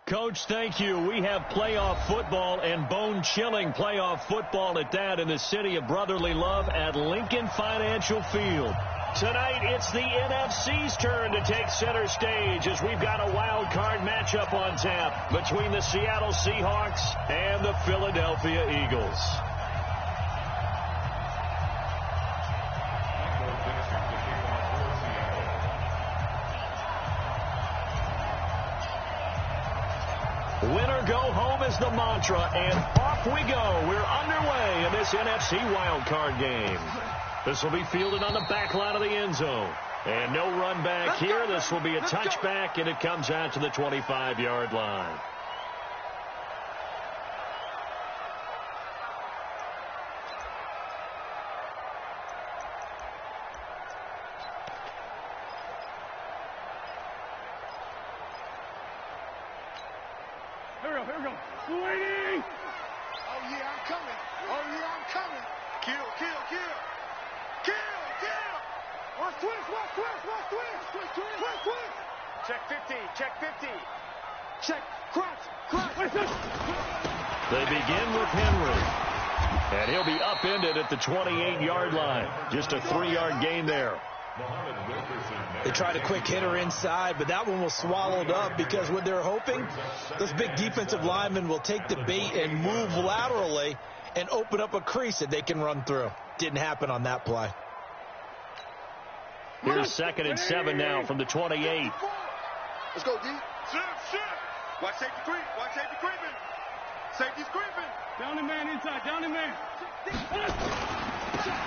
Coach, thank you. We have playoff football and bone-chilling playoff football at that in the city of brotherly love at Lincoln Financial Field. Tonight, it's the NFC's turn to take center stage as we've got a wild card matchup on tap between the Seattle Seahawks and the Philadelphia Eagles. Win or go home is the mantra, and off we go. We're underway in this NFC wildcard game. This will be fielded on the back line of the end zone. And no run back here. This will be a touchback, and it comes out to the 25-yard line. Here we go. Waiting. Oh, yeah, I'm coming. Kill. Watch twist. Check 50. Check, cross. They begin with Henry. And he'll be upended at the 28-yard line. Just a 3-yard gain there. They tried a quick hitter inside, but that one was swallowed up because what they're hoping, those big defensive linemen will take the bait and move laterally and open up a crease that they can run through. Didn't happen on that play. Here's 2nd and 7 now from the 28. Let's go, D. Shit. Watch safety creeping. Safety's creeping. Down the man inside. Down the man.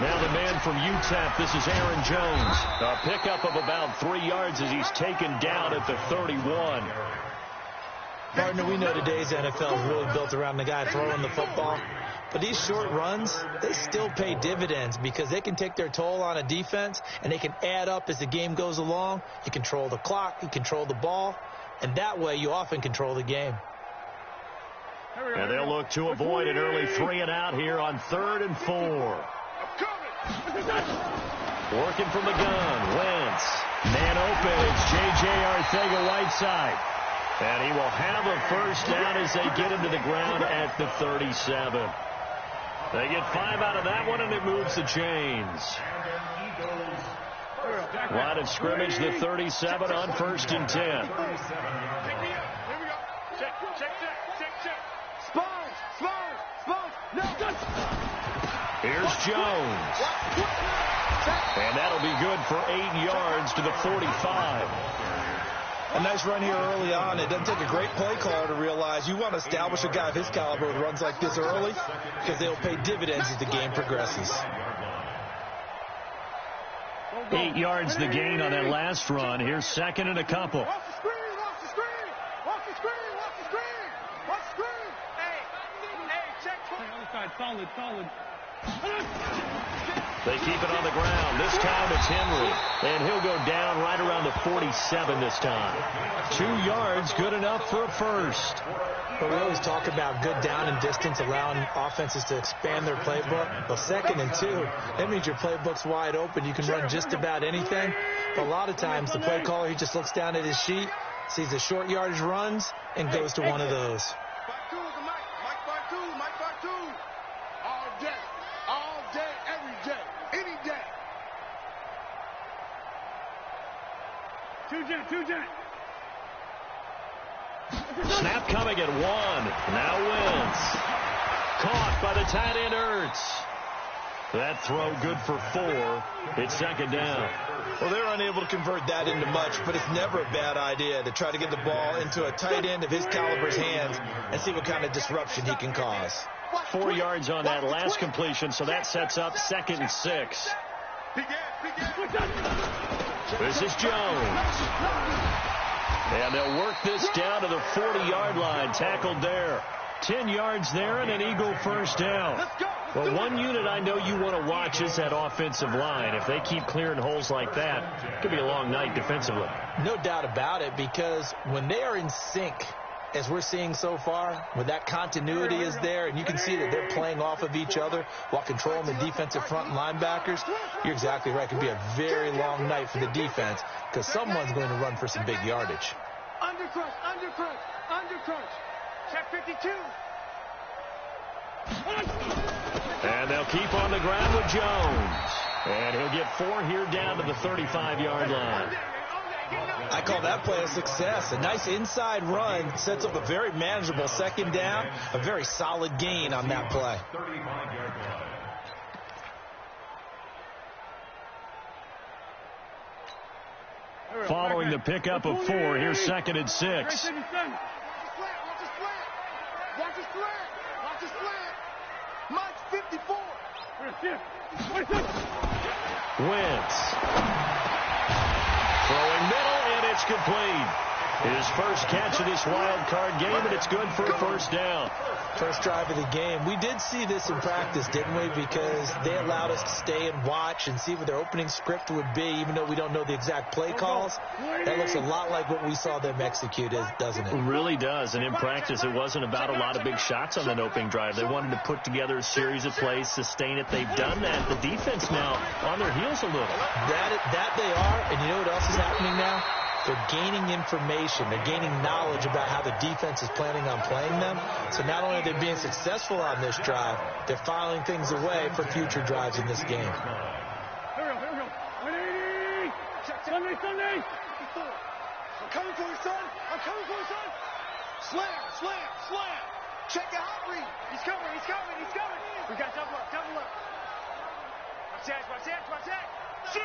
Now the man from UTEP, this is Aaron Jones. A pickup of about 3 yards as he's taken down at the 31. Partner, we know today's NFL is really built around the guy throwing the football. But these short runs, they still pay dividends because they can take their toll on a defense and they can add up as the game goes along. You control the clock, you control the ball, and that way you often control the game. And they'll look to avoid an early 3-and-out here on 3rd and 4. Working from the gun, Wentz. Man open, it's J.J. Arcega-Whiteside. And he will have a first down as they get him to the ground at the 37. They get 5 out of that one, and it moves the chains. Line of scrimmage, the 37 on 1st and 10. Here we go. Check. Sponge. No, Here's Jones. And that'll be good for 8 yards to the 45. A nice run here early on. It doesn't take a great play caller to realize you want to establish a guy of his caliber with runs like this early because they'll pay dividends as the game progresses. 8 yards the gain on that last run. Here's 2nd and a couple. Watch the screen. Hey, check. Other side, solid. They keep it on the ground. This time it's Henry. And he'll go down right around the 47 this time. 2 yards, good enough for a first. But we always talk about good down and distance, allowing offenses to expand their playbook. Well, 2nd and 2, that means your playbook's wide open. You can run just about anything. But a lot of times the play caller, he just looks down at his sheet, sees the short yardage runs, and goes to one of those. Two jet. Snap coming at 1. Now Wentz. Caught by the tight end Ertz. That throw good for 4. It's 2nd down. Well, they're unable to convert that into much, but it's never a bad idea to try to get the ball into a tight end of his caliber's hands and see what kind of disruption he can cause. 4 yards on that last completion, so that sets up 2nd and 6. This is Jones. And they'll work this down to the 40-yard line. Tackled there. 10 yards there and an Eagle first down. Well, one unit I know you want to watch is that offensive line. If they keep clearing holes like that, it could be a long night defensively. No doubt about it, because when they are in sync, as we're seeing so far, when that continuity is there and you can see that they're playing off of each other while controlling the defensive front and linebackers, you're exactly right. It could be a very long night for the defense because someone's going to run for some big yardage. Under crunch, under crunch, under crunch. Check 52. And they'll keep on the ground with Jones. And he'll get 4 here down to the 35-yard line. I call that play a success. A nice inside run sets up a very manageable second down, a very solid gain on that play. Following the pickup of 4, here's 2nd and 6. Watch his slant. Watch his slant. Watch his slant. Mike's 54. Wentz. Throwing middle, and it's complete. His first catch of this wild card game, and it's good for a first down. First drive of the game. We did see this in practice, didn't we? Because they allowed us to stay and watch and see what their opening script would be, even though we don't know the exact play calls. That looks a lot like what we saw them execute, doesn't it? It really does. And in practice, it wasn't about a lot of big shots on that opening drive. They wanted to put together a series of plays, sustain it. They've done that. The defense now on their heels a little. That they are. And you know what else is happening now? They're gaining information. They're gaining knowledge about how the defense is planning on playing them. So not only are they being successful on this drive, they're filing things away for future drives in this game. Here we go. 180. Sunday. I'm coming for you, son. I'm coming for you, son. Slam. Check the hot read. He's coming. We got double up. Watch that. Shoot.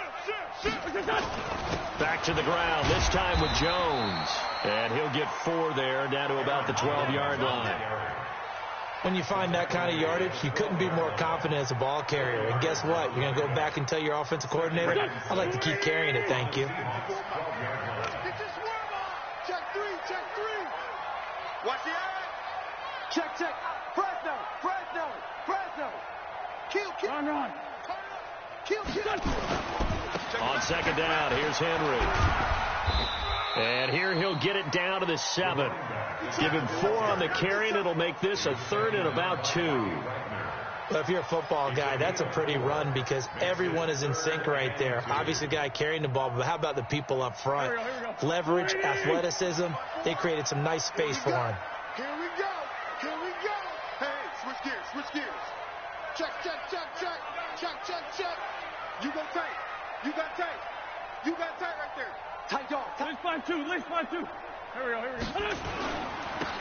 Back to the ground, this time with Jones. And he'll get 4 there, down to about the 12-yard line. When you find that kind of yardage, you couldn't be more confident as a ball carrier. And guess what? You're going to go back and tell your offensive coordinator, I'd like to keep carrying it, thank you. Get your swerve on. Check 3. Watch the eye. Check. Fresno. Kill. Run. Kill. On second down, here's Henry. And here he'll get it down to the 7. Give him 4 on the carry, and it'll make this a 3rd and about 2. Well, if you're a football guy, that's a pretty run because everyone is in sync right there. Obviously, the guy carrying the ball, but how about the people up front? Leverage, athleticism, they created some nice space for him. Here we go. Hey, switch gears. Check. You got tight right there. Tight dog. Let's find two. Here we go.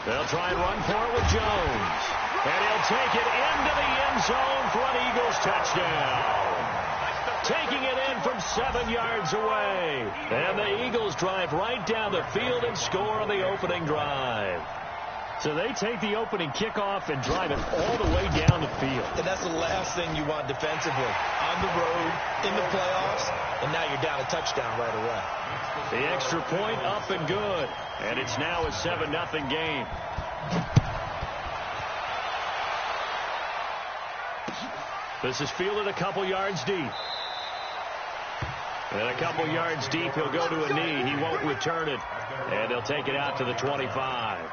They'll try and run for it with Jones. And he'll take it into the end zone for an Eagles touchdown. Taking it in from 7 yards away. And the Eagles drive right down the field and score on the opening drive. So they take the opening kickoff and drive it all the way down the field. And that's the last thing you want defensively. On the road, in the playoffs, and now you're down a touchdown right away. The extra point up and good. And it's now a 7-0 game. This is fielded a couple yards deep. And a couple yards deep, he'll go to a knee. He won't return it. And he'll take it out to the 25.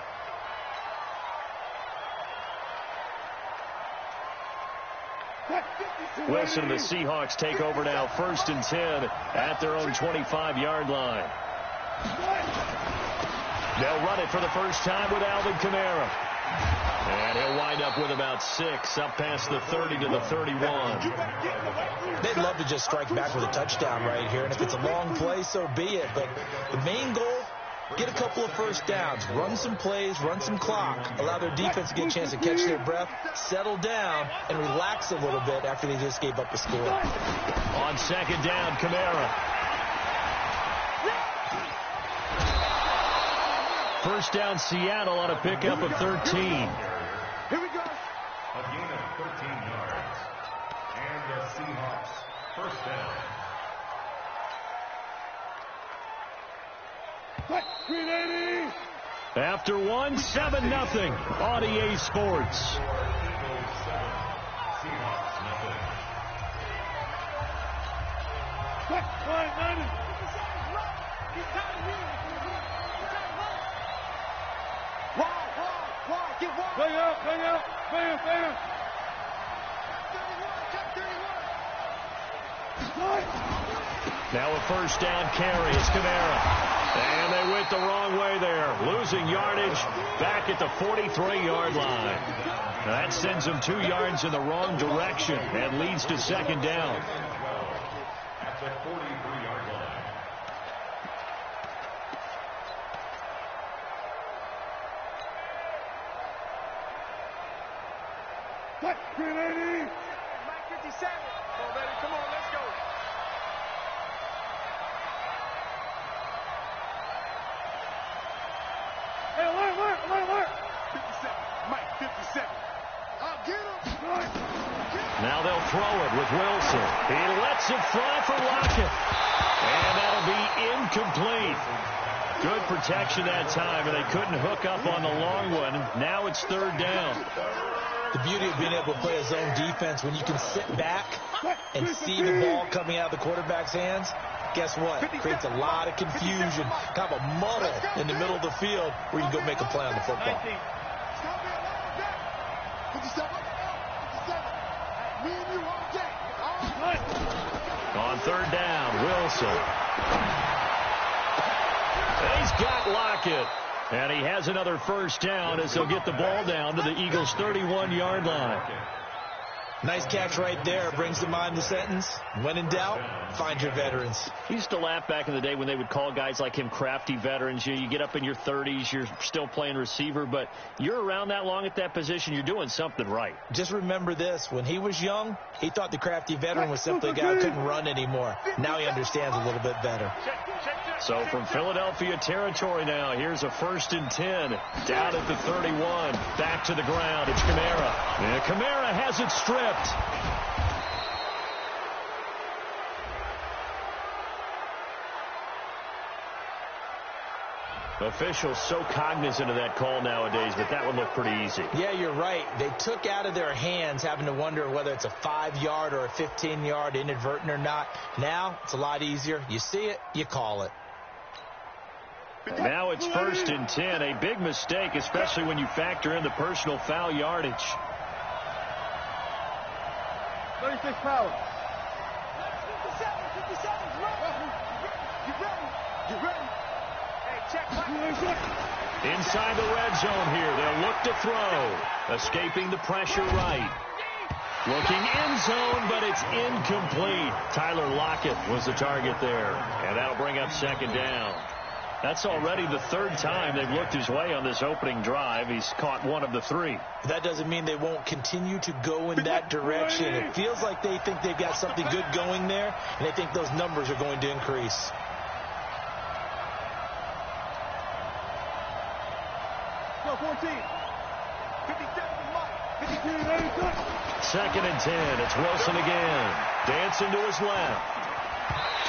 Wilson and the Seahawks take over now, 1st and 10 at their own 25-yard line. They'll run it for the first time with Alvin Kamara. And he'll wind up with about 6, up past the 30 to the 31. They'd love to just strike back with a touchdown right here, and if it's a long play, so be it. But the main goal, get a couple of first downs, run some plays, run some clock, allow their defense to get a chance to catch their breath, settle down, and relax a little bit after they just gave up a score. On second down, Kamara. First down, Seattle on a pickup of 13. Here we go. A gain of 13 yards. And the Seahawks, first down. After 1, 7-0 on EA Sports. Bang out. Now a first down carry. It's Kamara. And they went the wrong way there. Losing yardage back at the 43-yard line. Now that sends them 2 yards in the wrong direction and leads to second down. At the 43-yard line. What? 380. Mike 57. Come on, baby. Come on, let's go. Hey, alert. 57. Mike 57. I'll get him. Now they'll throw it with Wilson. He lets it fly for Lockett. And that'll be incomplete. Good protection that time, and they couldn't hook up on the long one. Now it's third down. The beauty of being able to play a zone defense, when you can sit back and see the ball coming out of the quarterback's hands, guess what? It creates a lot of confusion, kind of a muddle in the middle of the field where you can go make a play on the football. 57. Me and you all day. On third down, Wilson. He's got Lockett. And he has another first down as they'll get the ball down to the Eagles' 31-yard line. Nice catch right there. Brings to mind the sentence, when in doubt, find your veterans. He used to laugh back in the day when they would call guys like him crafty veterans. You get up in your 30s, you're still playing receiver, but you're around that long at that position, you're doing something right. Just remember this. When he was young, he thought the crafty veteran was simply a guy who couldn't run anymore. Now he understands a little bit better. So from Philadelphia territory now, here's a 1st and 10. Down at the 31. Back to the ground. It's Kamara. And Kamara has it stripped. Officials so cognizant of that call nowadays, but that would look pretty easy. Yeah, you're right. They took out of their hands having to wonder whether it's a 5-yard or a 15-yard inadvertent or not. Now it's a lot easier. You see it, you call it. Now it's 1st and 10. A big mistake, especially when you factor in the personal foul yardage. 36 power. 57. You ready? Hey, check. Inside the red zone here. They'll look to throw. Escaping the pressure right. Looking end zone, but it's incomplete. Tyler Lockett was the target there. And that'll bring up second down. That's already the 3rd time they've looked his way on this opening drive. He's caught 1 of the 3. That doesn't mean they won't continue to go in that direction. It feels like they think they've got something good going there, and they think those numbers are going to increase. Go 14. 57. 2nd and 10. It's Wilson again. Dancing to his left.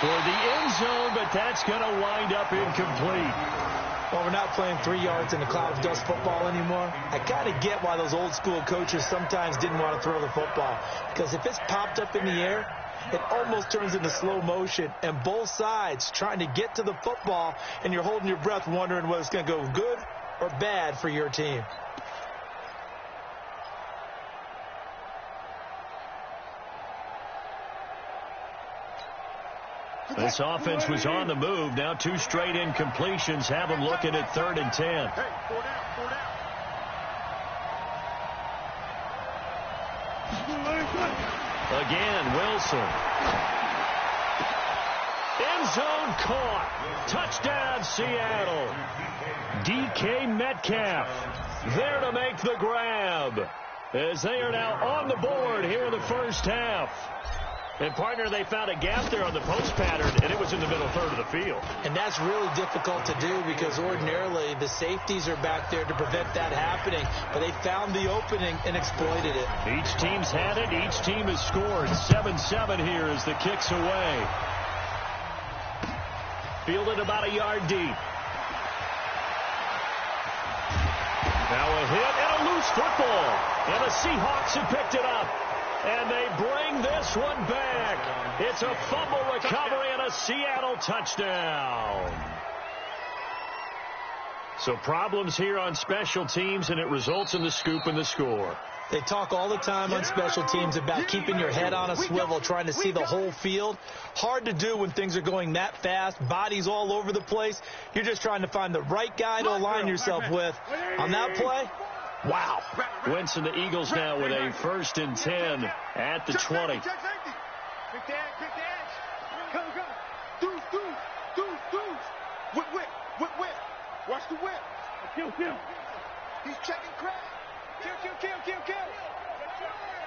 Toward the end zone, but that's going to wind up incomplete. Well, we're not playing 3 yards in a cloud of dust football anymore. I kind of get why those old school coaches sometimes didn't want to throw the football. Because if it's popped up in the air, it almost turns into slow motion. And both sides trying to get to the football, and you're holding your breath wondering whether it's going to go good or bad for your team. This offense was on the move. Now 2 straight incompletions have them looking at 3rd and 10. Hey, 4 down. Again, Wilson. End zone caught. Touchdown, Seattle. DK Metcalf there to make the grab as they are now on the board here in the first half. And, partner, they found a gap there on the post pattern, and it was in the middle 3rd of the field. And that's really difficult to do because ordinarily the safeties are back there to prevent that happening. But they found the opening and exploited it. Each team's had it. Each team has scored. 7-7 here as the kick's away. Fielded about a yard deep. Now a hit and a loose football. And the Seahawks have picked it up. And they bring this one back. It's a fumble recovery and a Seattle touchdown. So problems here on special teams, and it results in the scoop and the score. They talk all the time on special teams about keeping your head on a swivel, trying to see the whole field. Hard to do when things are going that fast, bodies all over the place. You're just trying to find the right guy to align yourself with. On that play, wow. Winston, the Eagles now with a 1st and 10 at the 20. Quick dash. Come. Deuce. Whip. Watch the whip. Kill. He's checking crack. Kill.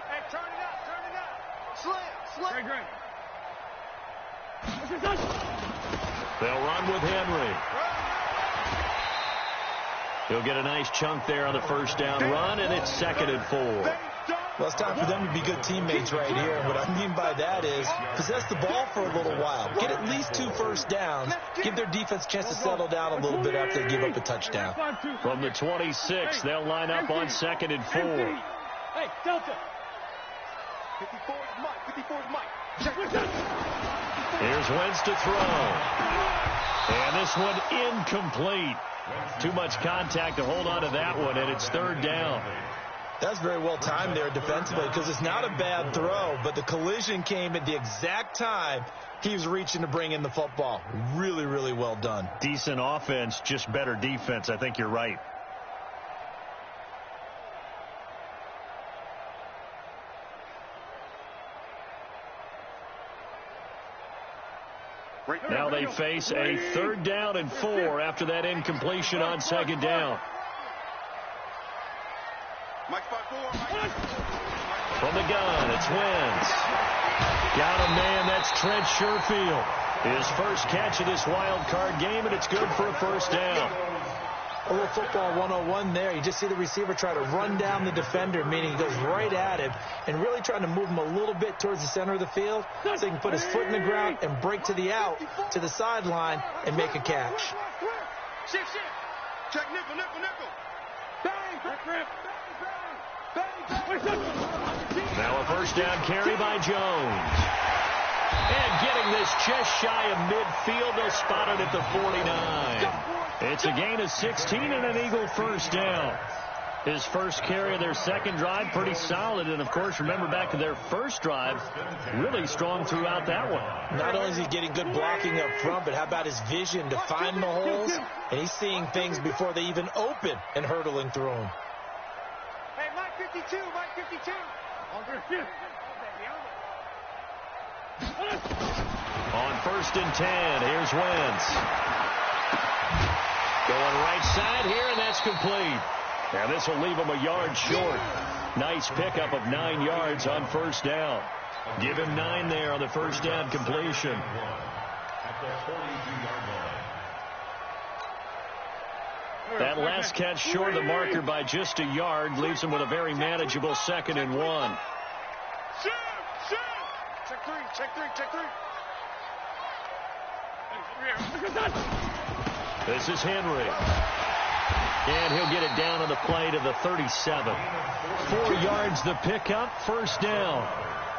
Hey, turn it up. Slam. Great. They'll run with Henry. He'll get a nice chunk there on the 1st down run, and it's 2nd and 4. Well, it's time for them to be good teammates right here. And what I mean by that is possess the ball for a little while. Get at least 2 first downs. Give their defense a chance to settle down a little bit after they give up a touchdown. From the 26, they'll line up on 2nd and 4. Hey, Delta. 54's Mike. Here's Wentz to throw. And this one incomplete. Too much contact to hold on to that one, and it's 3rd down. That's very well timed there defensively because it's not a bad throw, but the collision came at the exact time he was reaching to bring in the football. Really, really well done. Decent offense, just better defense. I think you're right. Now they face a 3rd down and 4 after that incompletion on 2nd down. From the gun, it's Wentz. Got a man, that's Trent Sherfield. His first catch of this wild card game, and it's good for a 1st down. A little football 101 there. You just see the receiver try to run down the defender, meaning he goes right at him and really trying to move him a little bit towards the center of the field so he can put his foot in the ground and break to the out, to the sideline, and make a catch. Shift. Check nickel. Bang. Now a 1st down carry by Jones. And getting this just shy of midfield, they'll spot it at the 49. It's a gain of 16 and an Eagle 1st down. His first carry of their 2nd drive, pretty solid. And, of course, remember back to their 1st drive, really strong throughout that one. Not only is he getting good blocking up front, but how about his vision to find the holes? And he's seeing things before they even open and hurtling through them. Hey, Mike 52. On 1st and 10, here's Wentz. Going right side here, and that's complete. And this will leave him a yard short. Nice pickup of 9 yards on 1st down. Give him 9 there on the 1st down completion. That last catch short of the marker by just a yard leaves him with a very manageable 2nd and 1. Check three. This is Henry. And he'll get it down on the play to the 37. 4 yards the pickup, 1st down.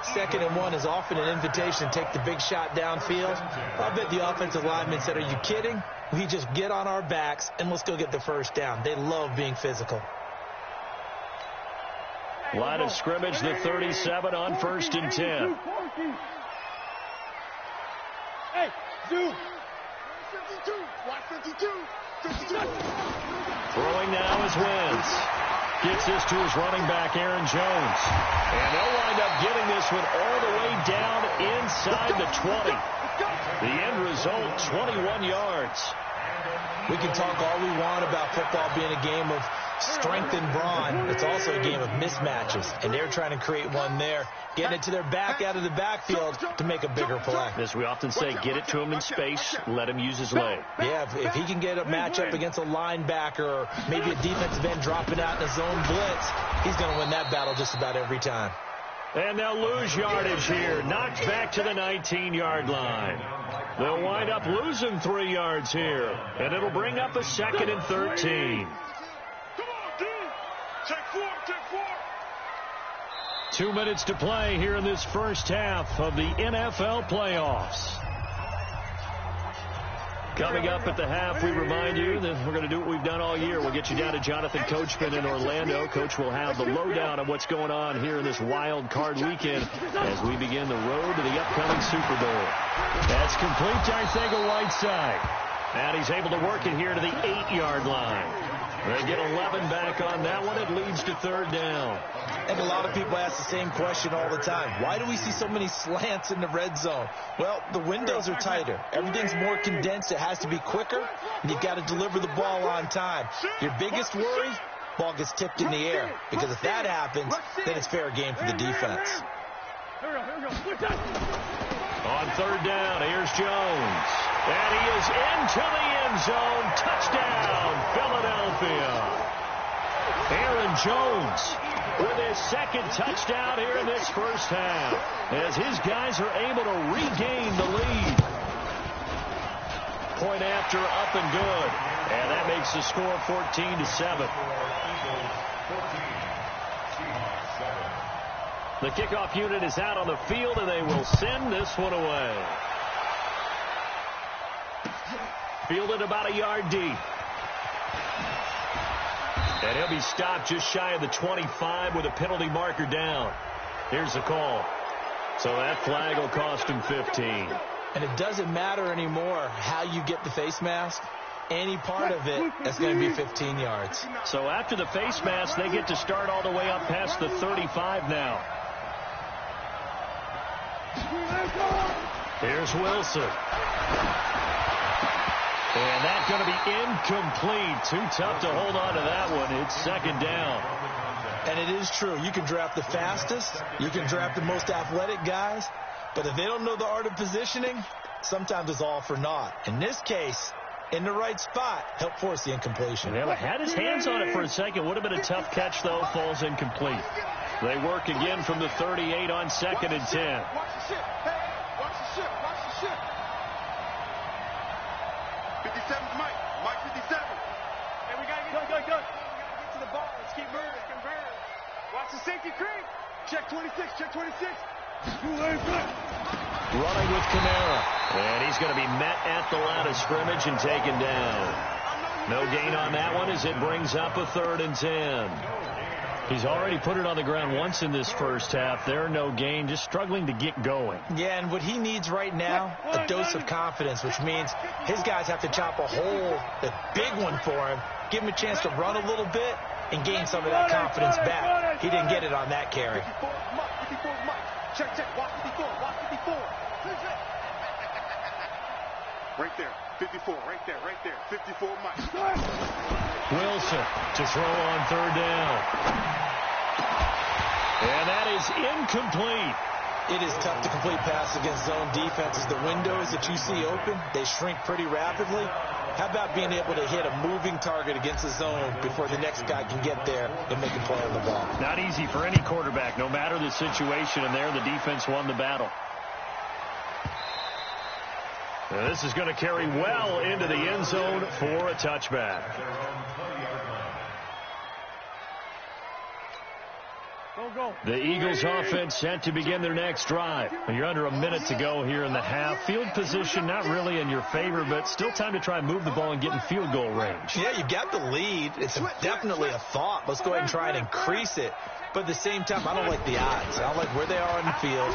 2nd and 1 is often an invitation to take the big shot downfield. I bet the offensive lineman said, are you kidding? We just get on our backs and let's go get the 1st down. They love being physical. Line of scrimmage, the 37 on 1st and 10. Hey, dude. 52. Watch 52. Throwing now is Wentz. Gets this to his running back, Aaron Jones. And they'll wind up getting this one all the way down inside the 20. The end result, 21 yards. We can talk all we want about football being a game of strength and brawn. It's also a game of mismatches, and they're trying to create one there, getting it to their back out of the backfield to make a bigger play. As we often say, get it to him in space, let him use his leg. Yeah, if he can get a matchup against a linebacker or maybe a defensive end dropping out in a zone blitz, he's going to win that battle just about every time. And they'll lose yardage here. Knocked back to the 19-yard line. They'll wind up losing 3 yards here. And it'll bring up a 2nd and 13. Come on, D. Take 4. 2 minutes to play here in this first half of the NFL playoffs. Coming up at the half, we remind you that we're going to do what we've done all year. We'll get you down to Jonathan Coachman in Orlando. Coach will have the lowdown on what's going on here in this wild card weekend as we begin the road to the upcoming Super Bowl. That's complete to Arcega-Whiteside. And he's able to work it here to the 8-yard line. They get 11 back on that one. It leads to third down. And a lot of people ask the same question all the time. Why do we see so many slants in the red zone? Well, the windows are tighter. Everything's more condensed. It has to be quicker, and you've got to deliver the ball on time. Your biggest worry, ball gets tipped in the air. Because if that happens, then it's fair game for the defense. On third down, here's Jones. And he is into the end zone. Touchdown, Philadelphia. Aaron Jones with his second touchdown here in this first half as his guys are able to regain the lead. Point after, up and good. And that makes the score 14-7. The kickoff unit is out on the field, and they will send this one away. Fielded about a yard deep. And he'll be stopped just shy of the 25 with a penalty marker down. Here's the call. So that flag will cost him 15. And it doesn't matter anymore how you get the face mask. Any part of it, that's going to be 15 yards. So after the face mask, they get to start all the way up past the 35 now. Here's Wilson. And that's going to be incomplete. Too tough to hold on to that one. It's second down. And it is true. You can draft the fastest. You can draft the most athletic guys. But if they don't know the art of positioning, sometimes it's all for naught. In this case, in the right spot, help force the incompletion. Yeah, had his hands on it for a second. Would have been a tough catch, though. Falls incomplete. They work again from the 38 on second and 10. Watch the ship. Hey, watch the ship. Watch the ship. 57's Mike. Mike 57. Hey, we got to get get to the ball. Let's keep moving. Convert. Watch the safety creep. Check 26. Check 26. Running with Kamara. And he's going to be met at the line of scrimmage and taken down. No gain on that one as it brings up a third and 10. He's already put it on the ground once in this first half. There, no gain, just struggling to get going. Yeah, and what he needs right now, a dose of confidence, which means his guys have to chop a hole, a big one for him, give him a chance to run a little bit and gain some of that confidence back. He didn't get it on that carry. 54 Mike. Check. Watch 54. Watch 54. Right there. 54. Right there. 54 Mike. Wilson to throw on third down. And that is incomplete. It is tough to complete pass against zone defenses. The windows that you see open, they shrink pretty rapidly. How about being able to hit a moving target against the zone before the next guy can get there and make a play on the ball? Not easy for any quarterback, no matter the situation, and there the defense won the battle. Now this is going to carry well into the end zone for a touchback. The Eagles offense set to begin their next drive. You're under a minute to go here in the half. Field position not really in your favor, but still time to try and move the ball and get in field goal range. Yeah, you got the lead. It's definitely a thought. Let's go ahead and try and increase it. But at the same time, I don't like the odds. I don't like where they are on the field.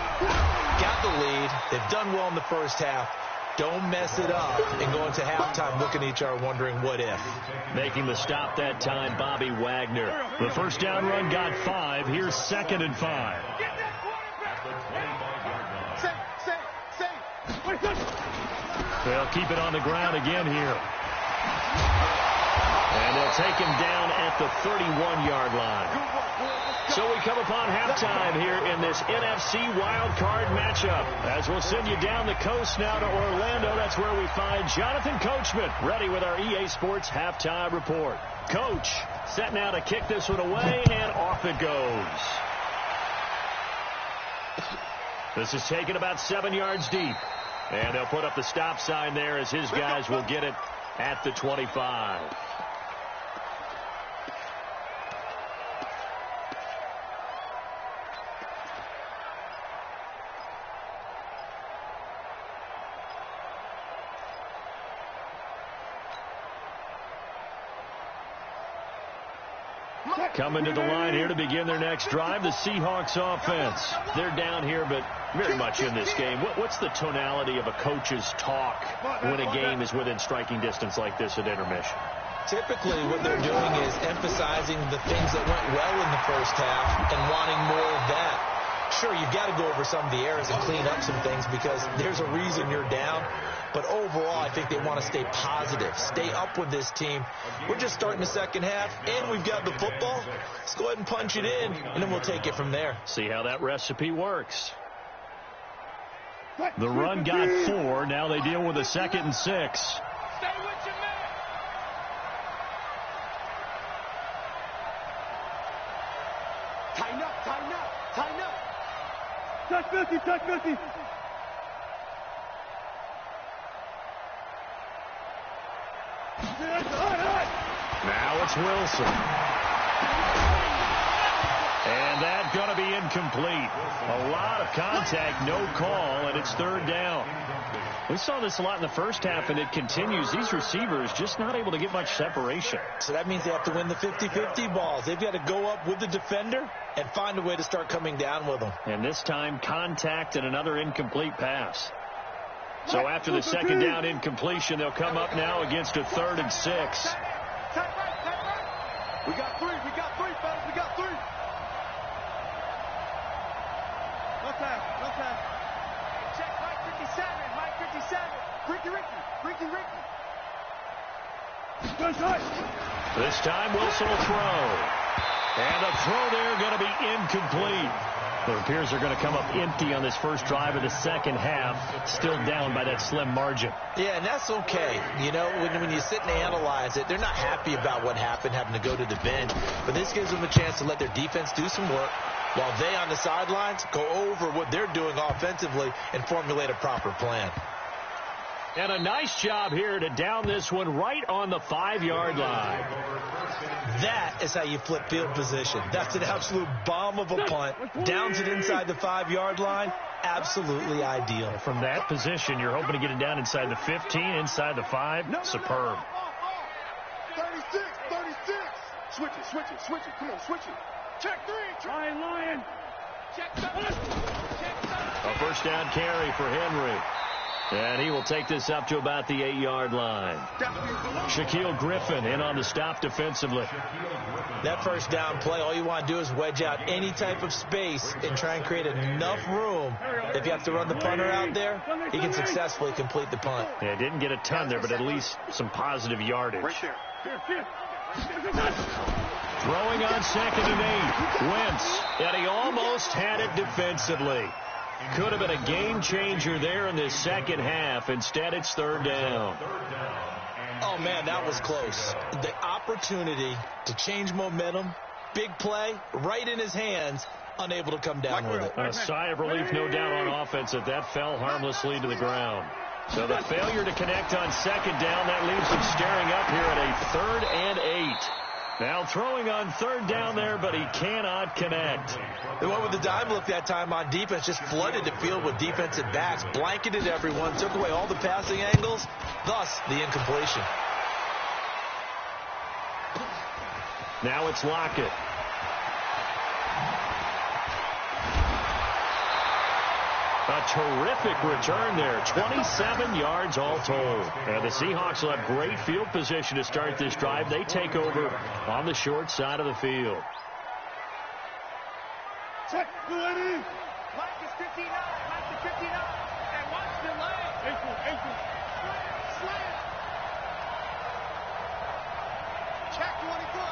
Got the lead. They've done well in the first half. Don't mess it up and go into halftime looking at each other wondering what if. Making the stop that time, Bobby Wagner. The first down run got 5. Here's second and 5. They'll keep it on the ground again here. And they'll take him down at the 31-yard line. So we come upon halftime here in this NFC wildcard matchup. As we'll send you down the coast now to Orlando, that's where we find Jonathan Coachman ready with our EA Sports halftime report. Coach, set now to kick this one away, and off it goes. This is taken about 7 yards deep. And they'll put up the stop sign there as his guys will get it at the 25. Coming to the line here to begin their next drive, the Seahawks offense. They're down here, but very much in this game. What's the tonality of a coach's talk when a game is within striking distance like this at intermission? Typically, what they're doing is emphasizing the things that went well in the first half and wanting more of that. Sure, you've got to go over some of the errors and clean up some things because there's a reason you're down. But overall, I think they want to stay positive, stay up with this team. We're just starting the second half, and we've got the football. Let's go ahead and punch it in, and then we'll take it from there. See how that recipe works. The run got 4. Now they deal with a 2nd and 6. Stay with your man. Tighten up, tighten up, tighten up. Touch 50, touch 50. Now it's Wilson. And that's going to be incomplete. A lot of contact, no call, and it's 3rd down. We saw this a lot in the first half, and it continues. These receivers just not able to get much separation. So that means they have to win the 50-50 balls. They've got to go up with the defender and find a way to start coming down with them. And this time, contact and another incomplete pass. So after the 2nd down incompletion, they'll come up now against a 3rd and 6. We got 3, fellas, we got 3. No time. Check Mike 57. Ricky. This time, Wilson will throw. And the throw there going to be incomplete. It appears they're going to come up empty on this first drive of the second half, still down by that slim margin. Yeah, and that's okay. You know, when you sit and analyze it, they're not happy about what happened, having to go to the bench. But this gives them a chance to let their defense do some work while they on the sidelines go over what they're doing offensively and formulate a proper plan. And a nice job here to down this one right on the 5-yard line. That is how you flip field position. That's an absolute bomb of a punt. Downs it inside the 5-yard line. Absolutely ideal. From that position, you're hoping to get it down inside the 15, inside the 5. Superb. 36. Switch it. Come on, switch it. Check 3. Lion. Check 7. A first down carry for Henry. And he will take this up to about the 8-yard line. Shaquille Griffin in on the stop defensively. That first down play, all you want to do is wedge out any type of space and try and create enough room. If you have to run the punter out there, he can successfully complete the punt. Yeah, didn't get a ton there, but at least some positive yardage. Right there. Throwing on 2nd and 8. Wentz, and he almost had it defensively. Could have been a game changer there in this second half. Instead, it's 3rd down. Oh, man, that was close. The opportunity to change momentum, big play, right in his hands, unable to come down with it. A sigh of relief, no doubt, on offense that fell harmlessly to the ground. So the failure to connect on 2nd down, that leaves him staring up here at a 3rd and 8. Now throwing on 3rd down there, but he cannot connect. The one with the dime look that time on defense just flooded the field with defensive backs, blanketed everyone, took away all the passing angles, thus the incompletion. Now it's Lockett. A terrific return there. 27 yards all told. And the Seahawks will have great field position to start this drive. They take over on the short side of the field. Check, Mike is 59. And watch the leg. Slam. Check 24.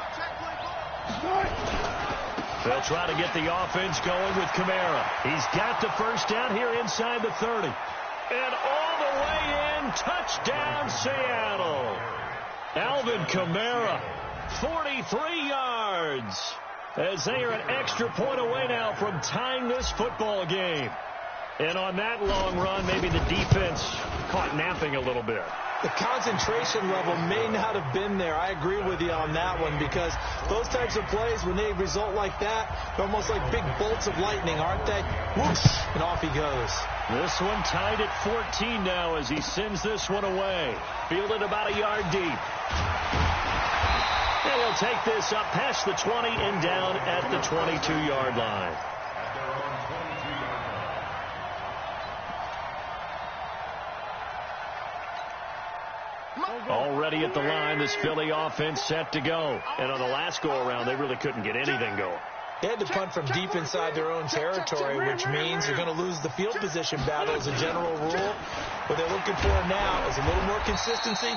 They'll try to get the offense going with Kamara. He's got the first down here inside the 30. And all the way in, touchdown Seattle. Alvin Kamara, 43 yards. As they are an extra point away now from tying this football game. And on that long run, maybe the defense caught napping a little bit. The concentration level may not have been there. I agree with you on that one because those types of plays, when they result like that, they're almost like big bolts of lightning, aren't they? Whoosh, and off he goes. This one tied at 14 now as he sends this one away. Fielded about a yard deep. And he'll take this up past the 20 and down at the 22-yard line. Already at the line, this Philly offense set to go. And on the last go-around, they really couldn't get anything going. They had to punt from deep inside their own territory, which means you're going to lose the field position battle as a general rule. What they're looking for now is a little more consistency,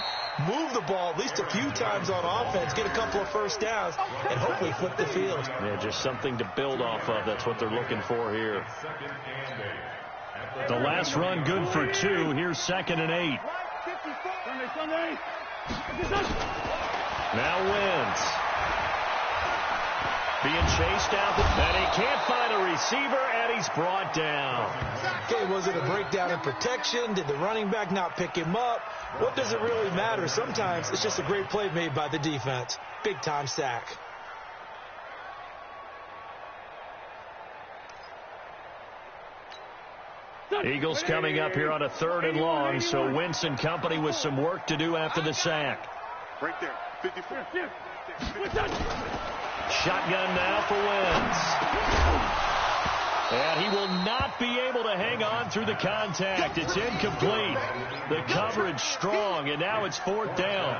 move the ball at least a few times on offense, get a couple of first downs, and hopefully flip the field. Yeah, just something to build off of. That's what they're looking for here. The last run good for 2. Here's 2nd and 8. Now Wentz. Being chased out, and he can't find a receiver, and he's brought down. Okay, was it a breakdown in protection? Did the running back not pick him up? What does it really matter? Sometimes it's just a great play made by the defense. Big-time sack. Eagles coming up here on a 3rd and long, so Wentz and company with some work to do after the sack. Right there, 54. Shotgun now for Wentz. And he will not be able to hang on through the contact. It's incomplete. The coverage strong, and now it's 4th down.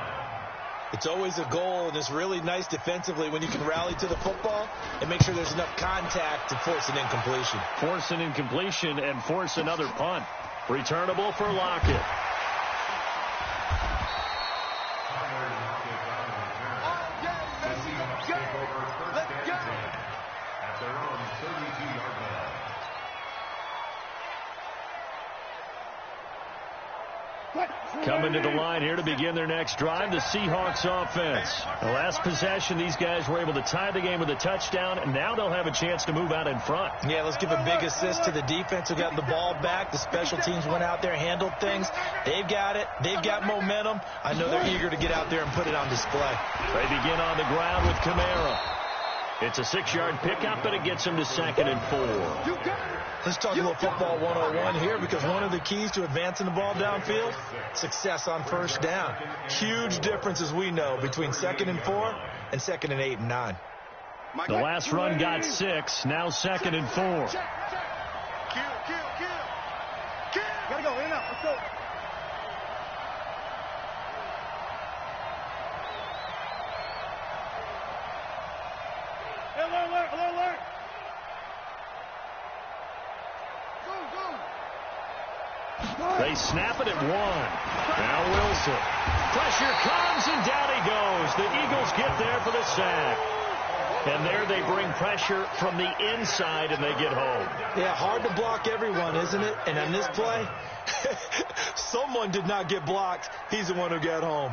It's always a goal, and it's really nice defensively when you can rally to the football and make sure there's enough contact to force an incompletion. Force an incompletion and force another punt. Returnable for Lockett. Coming to the line here to begin their next drive, the Seahawks offense. The last possession, these guys were able to tie the game with a touchdown, and now they'll have a chance to move out in front. Yeah, let's give a big assist to the defense who got the ball back. The special teams went out there, handled things. They've got it. They've got momentum. I know they're eager to get out there and put it on display. They begin on the ground with Kamara. It's a 6-yard pickup, and it gets them to 2nd and 4. Let's talk a little football 101 here, because one of the keys to advancing the ball downfield, success on first down. Huge difference, as we know, between 2nd and 4 and 2nd and 8 and 9. The last run got 6, now 2nd and 4. Kill. Gotta go, in and out, let's go. Alert. They snap it at 1. Now Wilson. Pressure comes, and down he goes. The Eagles get there for the sack. And there they bring pressure from the inside, and they get home. Yeah, hard to block everyone, isn't it? And on this play, someone did not get blocked. He's the one who got home.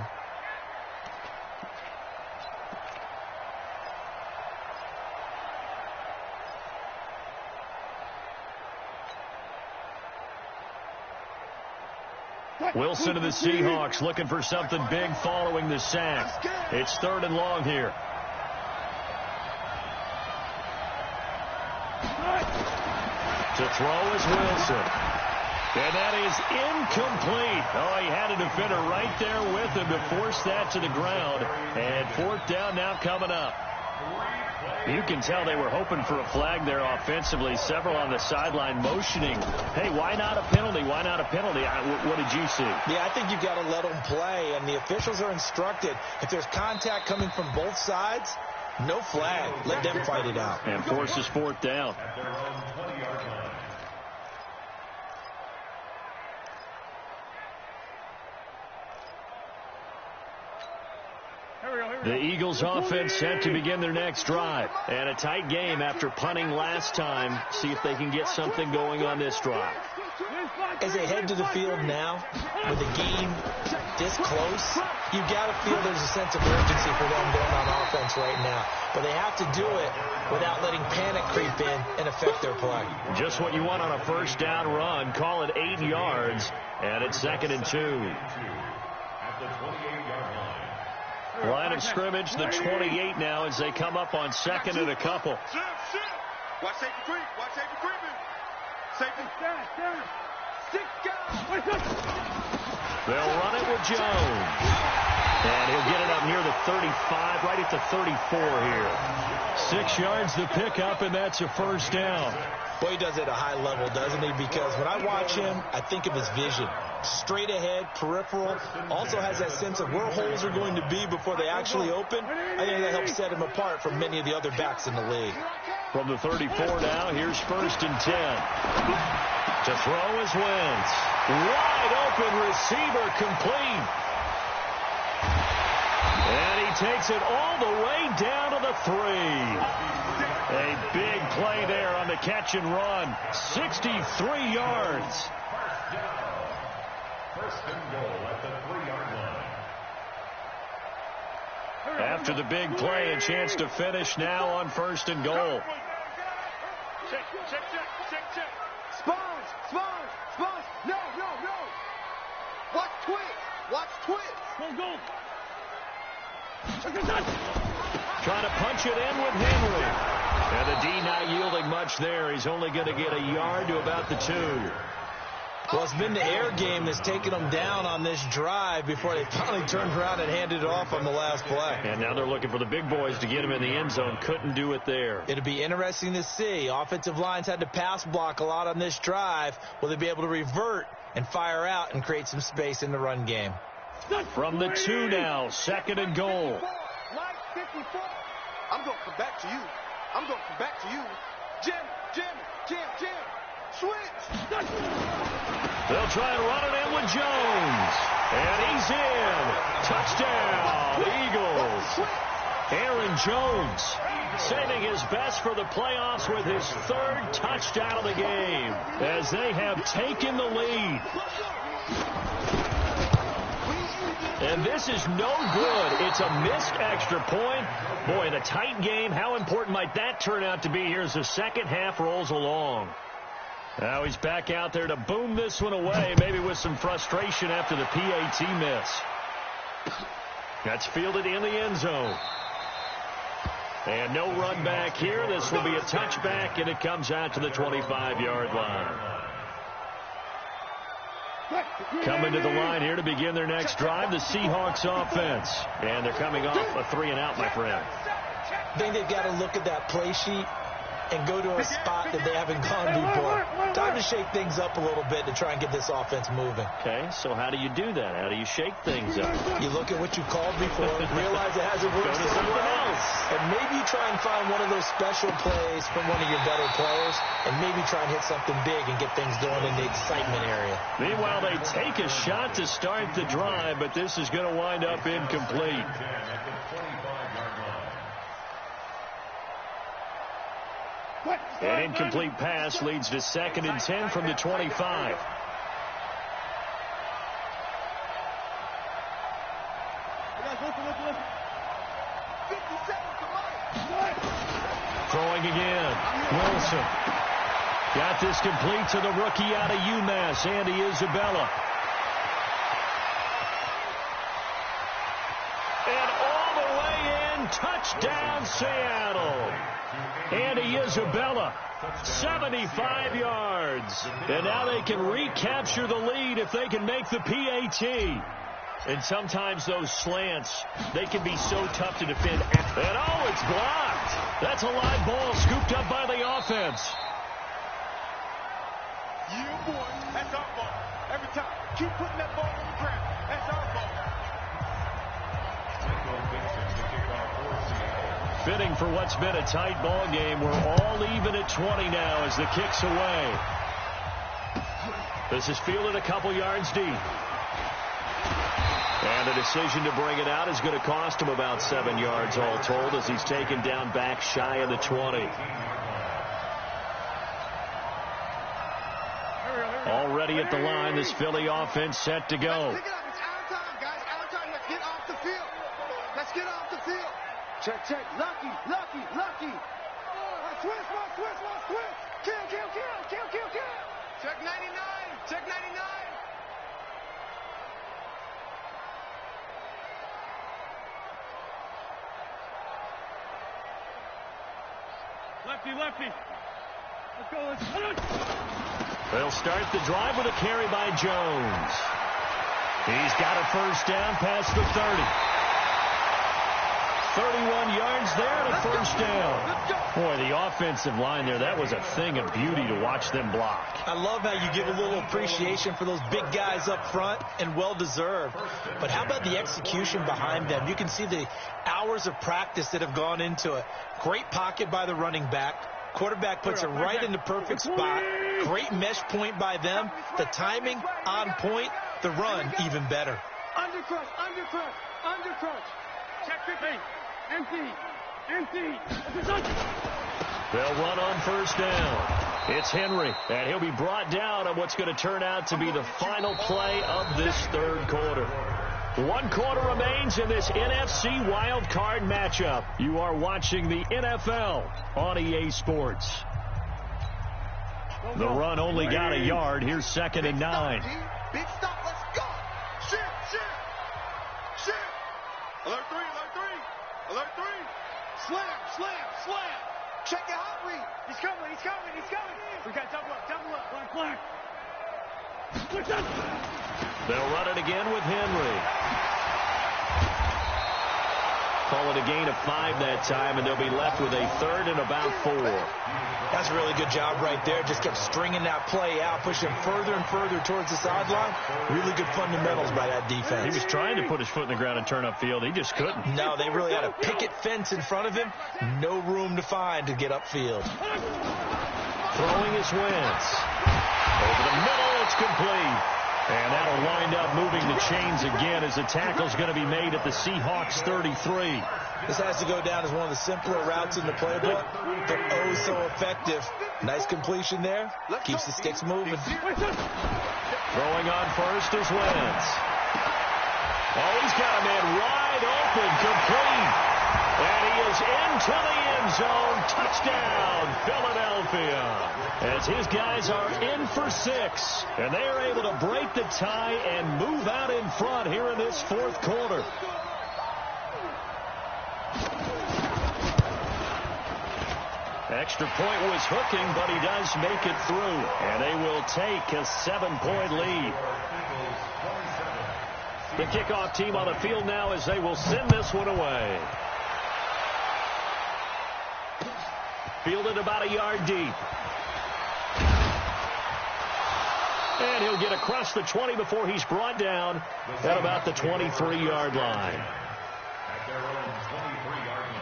Wilson and the Seahawks looking for something big following the sack. It's 3rd and long here. To throw is Wilson. And that is incomplete. Oh, he had a defender right there with him to force that to the ground. And 4th down now coming up. You can tell they were hoping for a flag there offensively. Several on the sideline motioning, hey, why not a penalty? Why not a penalty? What did you see? Yeah, I think you've got to let them play, and the officials are instructed. If there's contact coming from both sides, no flag. Let them fight it out. And forces 4th down. The Eagles offense set to begin their next drive. And a tight game after punting last time. See if they can get something going on this drive. As they head to the field now, with the game this close, you've got to feel there's a sense of urgency for them going on offense right now. But they have to do it without letting panic creep in and affect their play. Just what you want on a first down run. Call it 8 yards. And it's 2nd and 2. At the 28-yard line. Line of scrimmage, the 28 now as they come up on 2nd and a couple. Watch safety creep. Watch safety creeping. Safety. They'll run it with Jones. And he'll get it up near the 35, right at the 34 here. 6 yards the pickup, and that's a first down. Boy, he does it at a high level, doesn't he? Because when I watch him, I think of his vision. Straight ahead, peripheral, also has that sense of where holes are going to be before they actually open. I think that helps set him apart from many of the other backs in the league. From the 34 now, here's 1st and 10. To throw is Wentz. Wide open receiver, complete. And he takes it all the way down to the 3. A big play there on the catch and run. 63 yards. First and goal at the 3-yard line. After the big play, a chance to finish now on 1st and goal. Check. Spawns. No. Watch twitch. Go. Trying to punch it in with Henry. And the D not yielding much there. He's only going to get a yard to about the 2. Well, it's been the air game that's taken them down on this drive before they finally turned around and handed it off on the last play. And now they're looking for the big boys to get him in the end zone. Couldn't do it there. It'll be interesting to see. Offensive lines had to pass block a lot on this drive. Will they be able to revert and fire out and create some space in the run game? From the 2 now, 2nd and goal. Line 54. I'm going to come back to you. Jim. Switch. They'll try and run it in with Jones. And he's in. Touchdown, Eagles. Aaron Jones saving his best for the playoffs with his 3rd touchdown of the game as they have taken the lead. And this is no good. It's a missed extra point. Boy, in a tight game, how important might that turn out to be here as the second half rolls along? Now he's back out there to boom this one away, maybe with some frustration after the PAT miss. That's fielded in the end zone. And no run back here. This will be a touchback, and it comes out to the 25-yard line. Coming to the line here to begin their next drive, the Seahawks offense. And they're coming off a 3-and-out, my friend. I think they've got to look at that play sheet and go to a spot that they haven't gone before. Time to shake things up a little bit to try and get this offense moving. Okay, so how do you do that? How do you shake things up? You look at what you called before, realize it hasn't worked somewhere else, and maybe you try and find one of those special plays from one of your better players, and maybe try and hit something big and get things going in the excitement area. Meanwhile, they take a shot to start the drive, but this is going to wind up incomplete. An incomplete pass leads to 2nd and 10 from the 25. Throwing again. Wilson. Got this complete to the rookie out of UMass, Andy Isabella. And all the way in, touchdown Seattle. Andy Isabella, 75 yards. And now they can recapture the lead if they can make the PAT. And sometimes those slants, they can be so tough to defend. And oh, it's blocked. That's a live ball scooped up by the offense. Yeah, boy. That's our ball. Every time. Keep putting that ball on the ground. That's our ball. Fitting for what's been a tight ball game. We're all even at 20 now as the kick's away. This is fielded a couple yards deep. And the decision to bring it out is going to cost him about 7 yards all told as he's taken down back shy of the 20. Already at the line, this Philly offense set to go. Pick it up. It's our time, guys. Our time. Let's get off the field. Let's get off the field. Check. Lucky. Twist. Kill. Check 99. Lefty. Let's go. They'll start the drive with a carry by Jones. He's got a first down past the 30. 31 yards there and a first down. Boy, the offensive line there, that was a thing of beauty to watch them block. I love how you give a little appreciation for those big guys up front, and well-deserved. But how about the execution behind them? You can see the hours of practice that have gone into it. Great pocket by the running back. Quarterback puts it right in the perfect spot. Great mesh point by them. The timing on point. The run even better. Undercrush, undercrush, undercrush. Check 15. Empty. They'll run on first down. It's Henry, and he'll be brought down on what's going to turn out to be the final play of this third quarter. 1 quarter remains in this NFC wild card matchup. You are watching the NFL on EA Sports. The run only got a yard. Here's 2nd and 9. Big stop, let's go. Shoot. Alert 3. Slam. Check your hot read. He's coming. We got double up. Black. They'll run it again with Henry. Call it a gain of 5 that time, and they'll be left with a 3rd and about 4. That's a really good job right there. Just kept stringing that play out, pushing further and further towards the sideline. Really good fundamentals by that defense. He was trying to put his foot in the ground and turn upfield. He just couldn't. No, they really had a picket fence in front of him. No room to find to get upfield. Throwing is Wentz. Over the middle, it's complete. And that'll wind up moving the chains again as the tackle's going to be made at the Seahawks 33. This has to go down as one of the simpler routes in the playbook, but oh so effective. Nice completion there. Keeps the sticks moving. Throwing on first is Wentz. Oh, he's got a man wide open, complete. And he is into the end zone. Touchdown, Philadelphia. As his guys are in for 6. And they are able to break the tie and move out in front here in this 4th quarter. Extra point was hooking, but he does make it through. And they will take a 7-point lead. The kickoff team on the field now as they will send this one away. Fielded about a yard deep. And he'll get across the 20 before he's brought down at about the 23-yard line. At their own 23-yard line.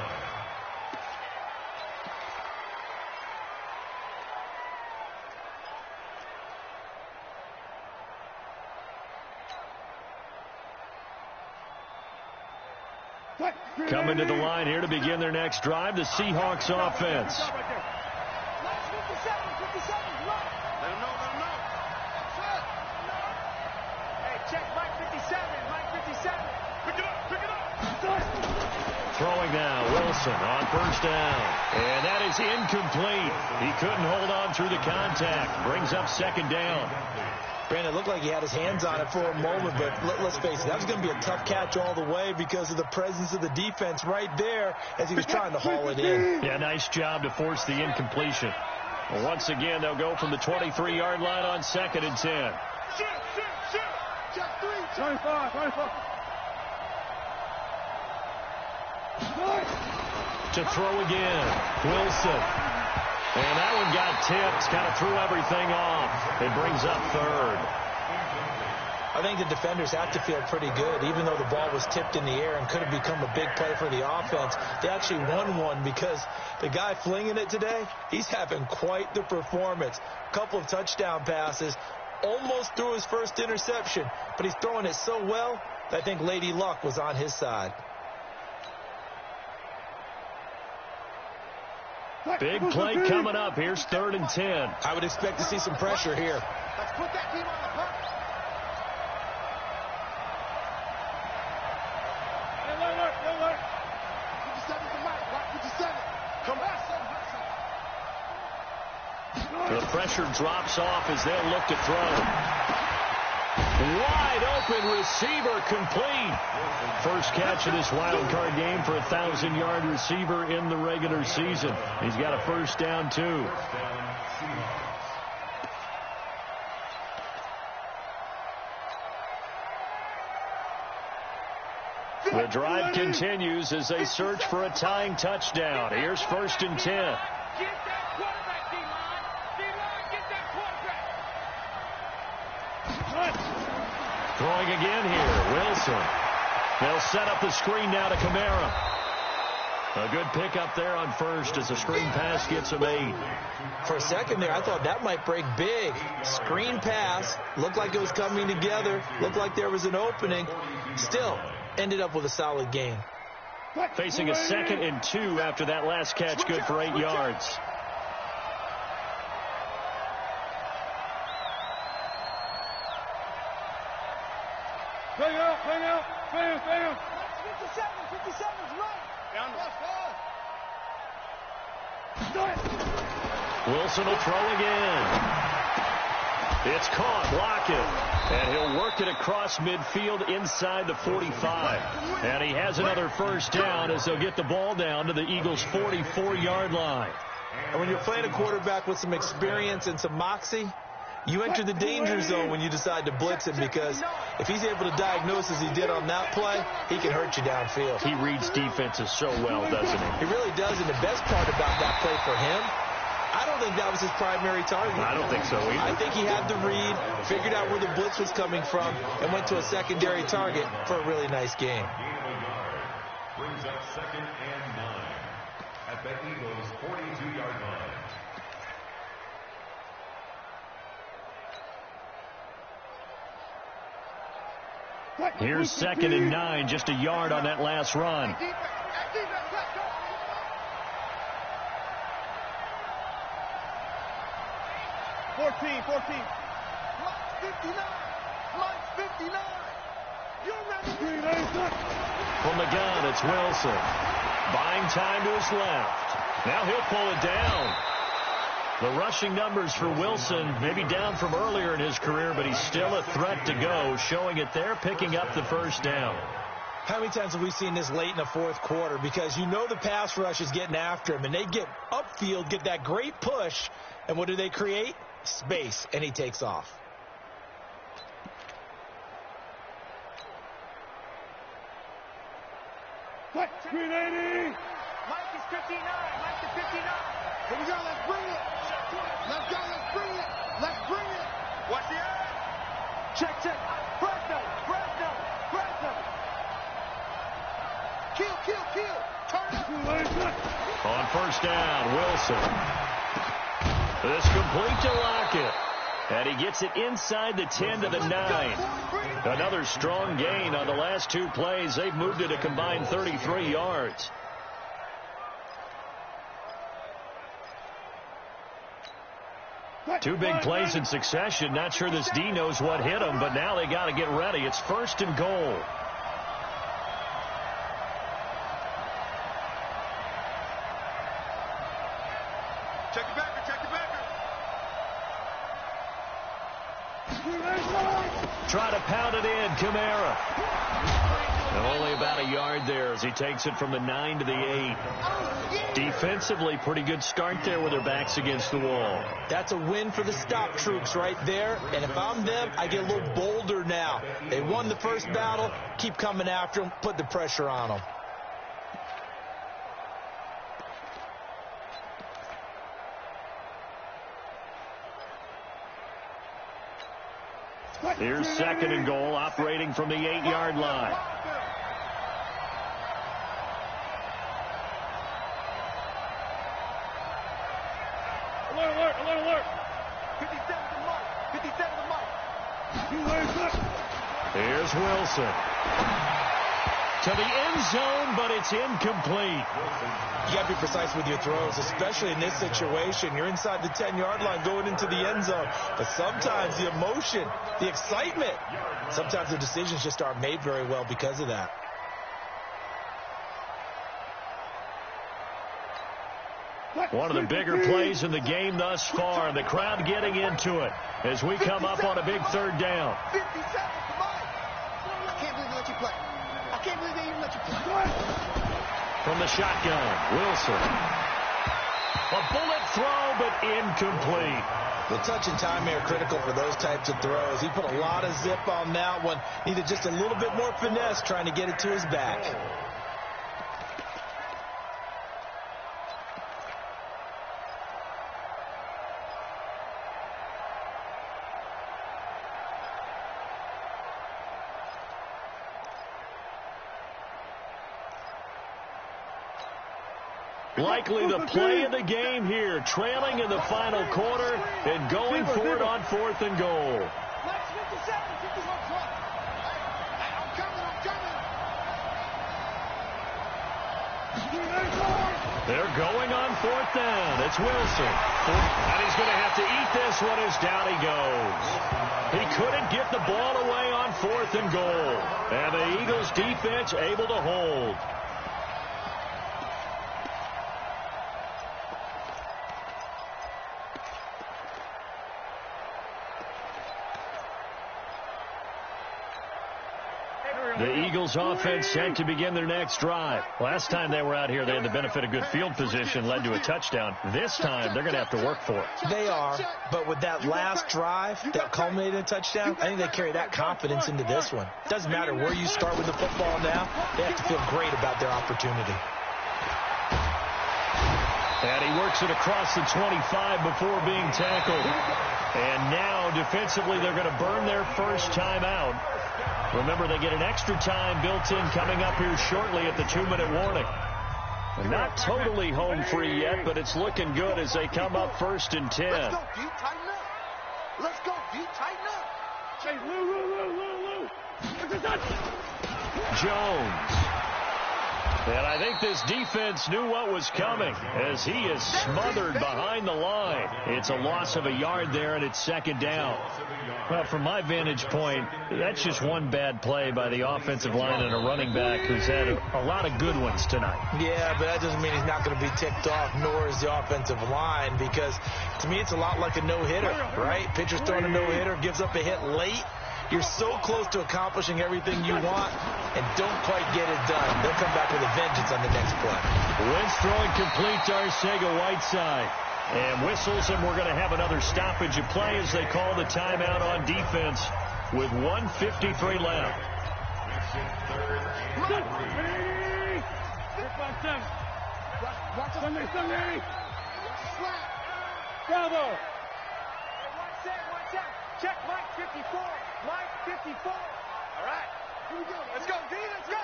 Coming to the line here to begin their next drive, the Seahawks offense. Let him know. Hey, check Mike 57. Pick it up. Throwing now, Wilson on first down. And that is incomplete. He couldn't hold on through the contact. Brings up 2nd down. Brandon, it looked like he had his hands on it for a moment, but let's face it, that was going to be a tough catch all the way because of the presence of the defense right there as he was trying to haul it in. Yeah, nice job to force the incompletion. Well, once again, they'll go from the 23-yard line on 2nd and 10. Check 3. 25. To throw again, Wilson. And that one got tipped, kind of threw everything off. It brings up 3rd. I think the defenders have to feel pretty good, even though the ball was tipped in the air and could have become a big play for the offense. They actually won one because the guy flinging it today, he's having quite the performance. A couple of touchdown passes, almost threw his first interception, but he's throwing it so well that I think Lady Luck was on his side. Big play coming up. Here's 3rd and 10. I would expect to see some pressure here. Let's put that team on the hunt. Alert. 57 to Mike. Block 57. Come back. The pressure drops off as they'll look to throw. Wide open receiver, complete. First catch of this wild card game for a 1,000-yard receiver in the regular season. He's got a first down, too. The drive continues as they search for a tying touchdown. Here's 1st and 10. Get that quarterback, D-line. D-line, get that quarterback. Throwing again here, Wilson. They'll set up the screen now to Kamara. A good pickup there on 1st as the screen pass gets him 8. For a second there, I thought that might break big. Screen pass, looked like it was coming together, looked like there was an opening. Still, ended up with a solid gain. Facing a 2nd and 2 after that last catch, good for 8 yards. Bang out, bang out, bang, bang. 57's right. Down the left. Wilson will throw again. It's caught, Lockett. And he'll work it across midfield inside the 45. And he has another 1st down as they'll get the ball down to the Eagles' 44-yard line. And when you're playing a quarterback with some experience and some moxie, you enter the danger zone when you decide to blitz him, because if he's able to diagnose as he did on that play, he can hurt you downfield. He reads defenses so well, doesn't he? He really does, and the best part about that play for him, I don't think that was his primary target. I don't think so either. I think he had the read, figured out where the blitz was coming from, and went to a secondary target for a really nice game. Brings up 2nd and 9 at the Eagles' 42-yard line. Here's 2nd and 9, just a yard on that last run. 14. Mike's 59. You're ready. From the gun, it's Wilson. Buying time to his left. Now he'll pull it down. The rushing numbers for Wilson maybe down from earlier in his career, but he's still a threat to go, showing it there, picking up the 1st down. How many times have we seen this late in the 4th quarter? Because you know the pass rush is getting after him, and they get upfield, get that great push, and what do they create? Space, and he takes off. Green 80. Mike is 59. Mike is 59. Here we go, let's bring it. Let's go, let's bring it. Let's bring it. Watch the eye. Check. Press them. Kill. Turn it. On 1st down, Wilson. This complete to Lockett. And he gets it inside the 10 to the 9. Another strong gain on the last 2 plays. They've moved it a combined 33 yards. Two big plays in succession. Not sure this D knows what hit him, but now they got to get ready. It's 1st and goal. Check it back. Try to pound it in, Kamara. And only about a yard there as he takes it from the 9 to the 8. Defensively, pretty good start there with their backs against the wall. That's a win for the stop troops right there. And if I'm them, I get a little bolder now. They won the 1st battle. Keep coming after them. Put the pressure on them. Here's 2nd and goal, operating from the 8-yard line. Alert. 57 to Mike. Here's Wilson. To the end zone, but it's incomplete. You got to be precise with your throws, especially in this situation. You're inside the 10-yard line going into the end zone. But sometimes the emotion, the excitement, sometimes the decisions just aren't made very well because of that. One of the bigger plays in the game thus far, and the crowd getting into it as we come up on a big 3rd down. 57 to Mike. I can't believe they let you play. I can't believe they even let you play. From the shotgun, Wilson. A bullet throw, but incomplete. The touch and timing are critical for those types of throws. He put a lot of zip on that one. Needed just a little bit more finesse trying to get it to his back. Likely the play of the game here, trailing in the final quarter and going for it on 4th and goal. Max 57, 51 club. I'm coming. They're going on 4th down. It's Wilson. And he's going to have to eat this one as down he goes. He couldn't get the ball away on 4th and goal. And the Eagles defense able to hold. The Eagles offense set to begin their next drive. Last time they were out here, they had the benefit of good field position, led to a touchdown. This time, they're going to have to work for it. They are, but with that last drive that culminated in a touchdown, I think they carry that confidence into this one. Doesn't matter where you start with the football now, they have to feel great about their opportunity. And he works it across the 25 before being tackled. And now, defensively, they're going to burn their first timeout. Remember, they get an extra time built in coming up here shortly at the 2-minute warning. They're not totally home free yet, but it's looking good as they come up 1st and 10. Let's go, D. Tighten up. Let's go, D. Tighten up. Hey, Lou. Jones. And I think this defense knew what was coming as he is smothered behind the line. It's a loss of a yard there, and it's 2nd down. Well, from my vantage point, that's just one bad play by the offensive line and a running back who's had a lot of good ones tonight. Yeah, but that doesn't mean he's not going to be ticked off, nor is the offensive line, because to me it's a lot like a no-hitter, right? Pitcher's throwing a no-hitter, gives up a hit late. You're so close to accomplishing everything you want and don't quite get it done. They'll come back with a vengeance on the next play. Wentz throwing complete to Arcega-Whiteside. And whistles, and we're going to have another stoppage of play as they call the timeout on defense with 1:53 left. Sunday. Bravo. One set. Check Mike 54. Mike 54. All right. Here we go. Let's go, D. Let's go.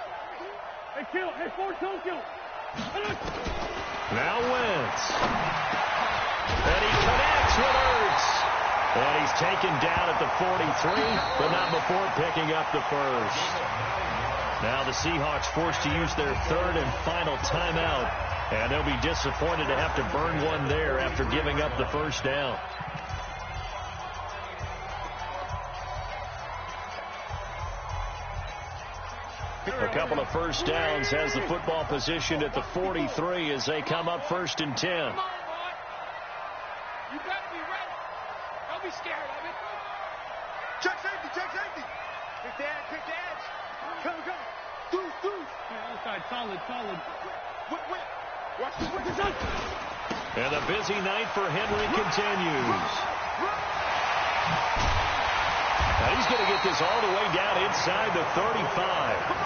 Hey, kill. Hey, force, don't kill. Now Wentz. And he connects with Ertz. And he's taken down at the 43, but not before picking up the first. Now the Seahawks forced to use their 3rd and final timeout. And they'll be disappointed to have to burn one there after giving up the first down. A couple of first downs has the football positioned at the 43 as they come up 1st and 10. You got to be ready. Don't be scared of it. Check safety. Quick edge. Come. Deuce. Other side, solid. Whip. Watch the whip. And the busy night for Henry continues. Now he's going to get this all the way down inside the 35.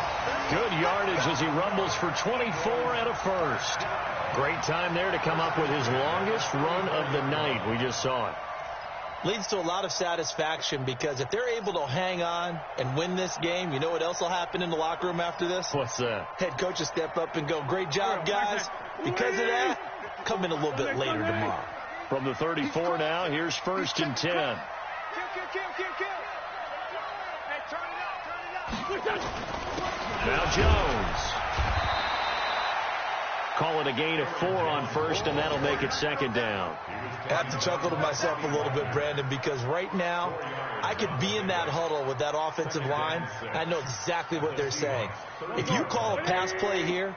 Good yardage as he rumbles for 24 and a first. Great time there to come up with his longest run of the night. We just saw it. Leads to a lot of satisfaction because if they're able to hang on and win this game, you know what else will happen in the locker room after this? What's that? Head coach will step up and go, great job, guys. Because of that, come in a little bit later tomorrow. From the 34 now, here's 1st and 10. Kill. Hey, turn it up. Now Jones. Call it a gain of 4 on 1st, and that'll make it 2nd down. I have to chuckle to myself a little bit, Brandon, because right now I could be in that huddle with that offensive line. I know exactly what they're saying. If you call a pass play here,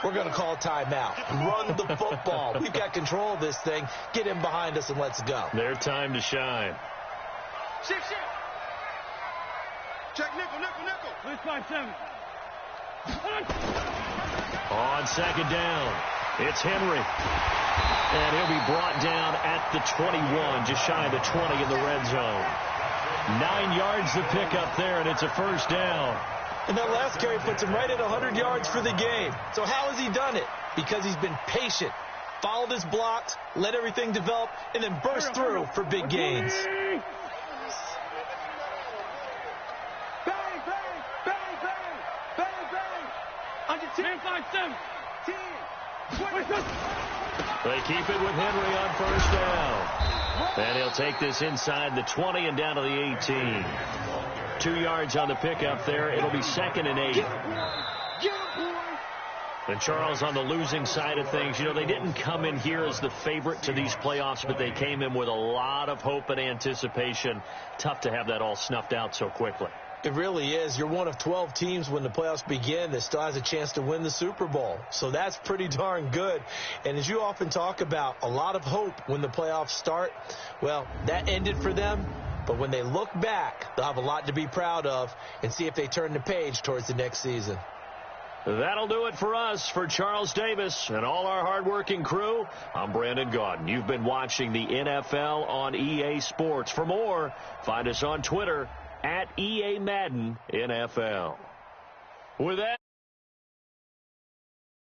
we're going to call a timeout. Run the football. We've got control of this thing. Get in behind us and let's go. Their time to shine. Shift. Check nickel. Blitz 5-7. On 2nd down. It's Henry. And he'll be brought down at the 21, just shy of the 20 in the red zone. 9 yards to pick up there, and it's a first down. And that last carry puts him right at 100 yards for the game. So how has he done it? Because he's been patient, followed his blocks, let everything develop, and then burst through for big gains. Bang, bang, bang, bang, bang, bang. Under 10, 5, 7, 10. They keep it with Henry on first down. And he'll take this inside the 20 and down to the 18. 2 yards on the pickup there. It'll be 2nd and 8. And Charles, on the losing side of things, you know, they didn't come in here as the favorite to these playoffs, but they came in with a lot of hope and anticipation. Tough to have that all snuffed out so quickly. It really is. You're one of 12 teams when the playoffs begin that still has a chance to win the Super Bowl. So that's pretty darn good. And as you often talk about, a lot of hope when the playoffs start. Well, that ended for them. But when they look back, they'll have a lot to be proud of and see if they turn the page towards the next season. That'll do it for us. For Charles Davis and all our hardworking crew, I'm Brandon Gaudin. You've been watching the NFL on EA Sports. For more, find us on Twitter at EA Madden NFL. With that.